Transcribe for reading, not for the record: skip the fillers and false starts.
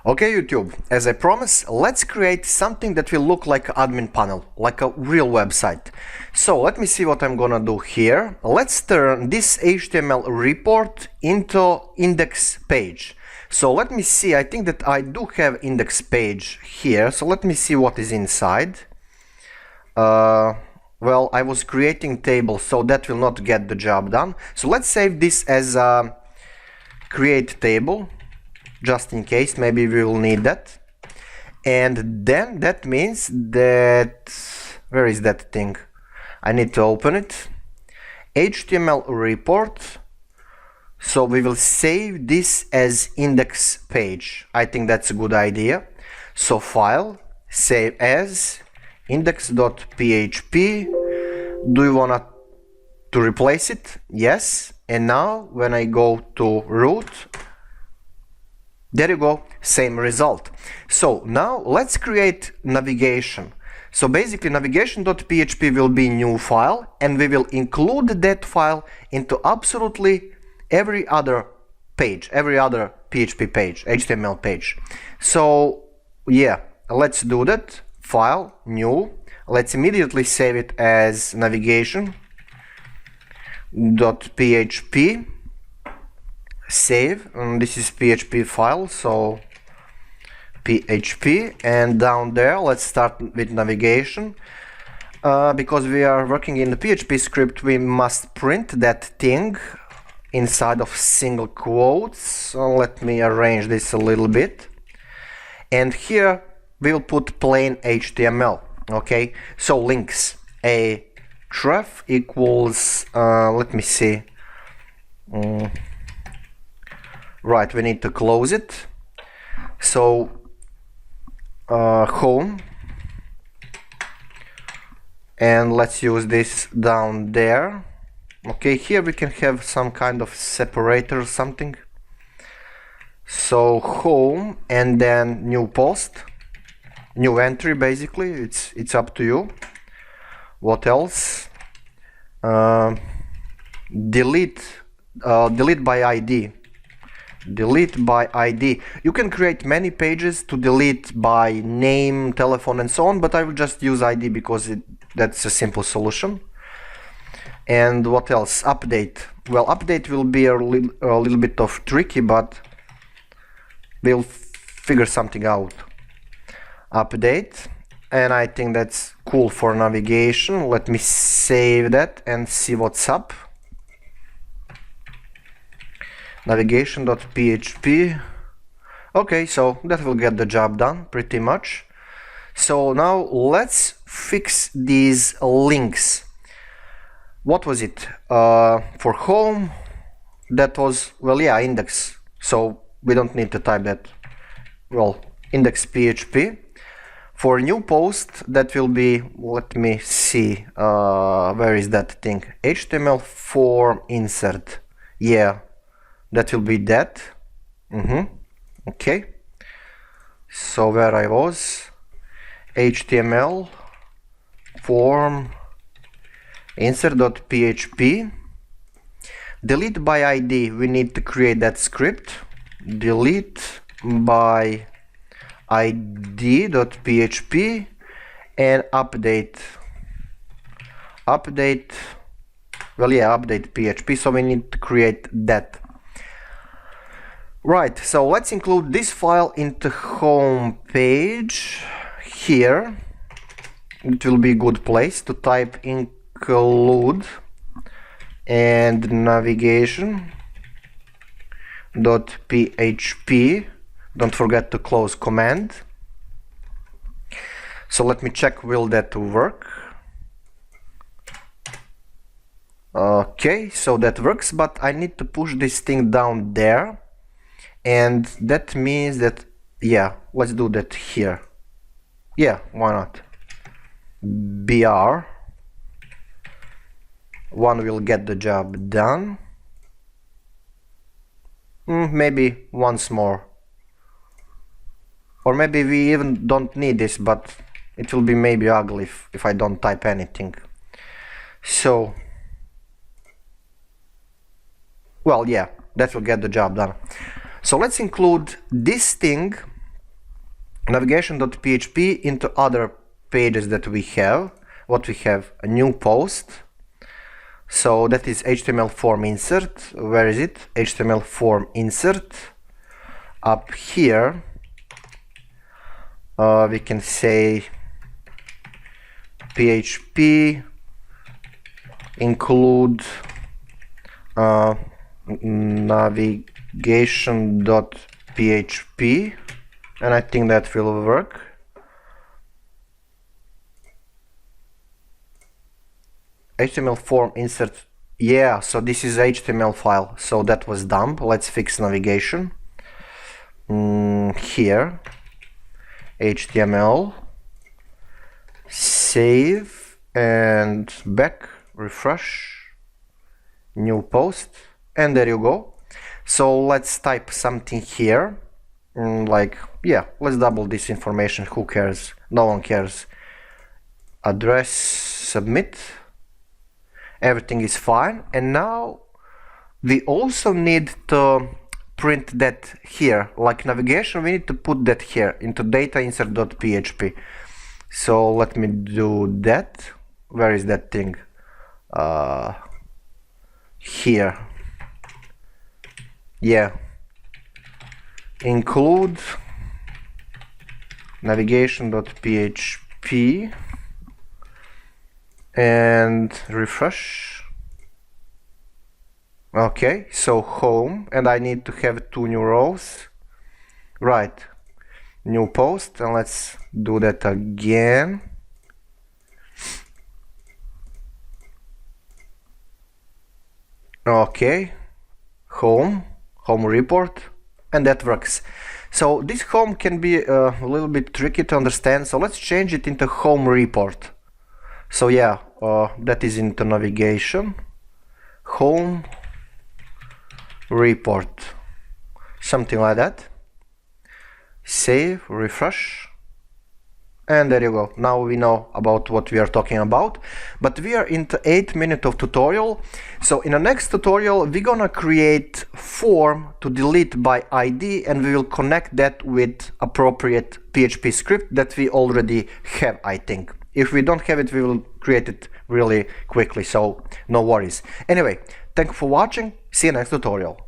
Okay, YouTube, as I promised, let's create something that will look like an admin panel, like a real website. So let me see what I'm gonna do here. Let's turn this HTML report into index page. So let me see, I think that I do have index page here. So let me see what is inside. Well, I was creating table, so that will not get the job done. So let's save this as a create table. Just in case, maybe we will need that. And then that means that, where is that thing? I need to open it. HTML report. So we will save this as index page. I think that's a good idea. So file, save as index.php. Do you want to replace it? Yes. And now when I go to root, there you go, same result. So now let's create navigation. So basically navigation.php will be new file, and we will include that file into absolutely every other page, every other PHP page, HTML page. So yeah, let's do that. File, new. Let's immediately save it as navigation.php. Save, and this is PHP file, so PHP, and down there let's start with navigation. Because we are working in the PHP script, we must print that thing inside of single quotes. So let me arrange this a little bit, and here we'll put plain HTML. Okay, so links, a ref equals let me see, right, we need to close it. So home, and let's use this down there. Okay, here we can have some kind of separator or something. So home, and then new post, new entry. Basically it's up to you. What else? Delete by ID. Delete by ID. You can create many pages to delete by name, telephone, and so on, but I will just use ID because that's a simple solution. And what else? Update. Well, update will be a little bit of tricky, but we'll figure something out. Update, and I think that's cool for navigation. Let me save that and see what's up. Navigation.php. Okay, so that will get the job done pretty much. So now let's fix these links. What was it? For home, that was, well, yeah, index. So we don't need to type that. Well, index PHP. For new post, that will be, let me see, where is that thing? HTML form insert. Yeah. That will be that. Okay. So where I was, HTML form insert.php. Delete by ID. We need to create that script. Delete by ID.php and update. Well, yeah, update PHP. So we need to create that. Right, so let's include this file into home page here. It will be a good place to type include and navigation.php. Don't forget to close command. So let me check, will that work? Okay, so that works, but I need to push this thing down there. And that means that, yeah, let's do that here. Yeah, why not? BR. One will get the job done. Maybe once more. Or maybe we even don't need this, but it will be maybe ugly if I don't type anything. So, well, yeah, that will get the job done. So let's include this thing navigation.php into other pages that we have. What we have, a new post. So that is HTML form insert. Where is it? HTML form insert. Up here we can say PHP include navigation.php, and I think that will work. HTML form insert. Yeah, so this is HTML file, so that was dumb. Let's fix navigation. Here HTML, save and back, refresh, new post, and there you go. So let's type something here, like, yeah, let's double this information. Who cares? No one cares. Address, submit. Everything is fine, and now we also need to print that here, like navigation. We need to put that here into data insert.php. So let me do that. Where is that thing? Here. Yeah. Include navigation.php and refresh. Okay, so home, and I need to have 2 new rows. Right, new post, and let's do that again. Okay, home report, and that works. So this home can be a little bit tricky to understand, so let's change it into home report. So yeah, that is into navigation, home report, something like that. Save, refresh, and there you go. Now we know about what we are talking about, but we are into 8 minutes of tutorial. So in the next tutorial we're gonna create form to delete by ID, and we will connect that with appropriate PHP script that we already have, I think. If we don't have it, we will create it really quickly, so no worries. Anyway, thank you for watching. See you next tutorial.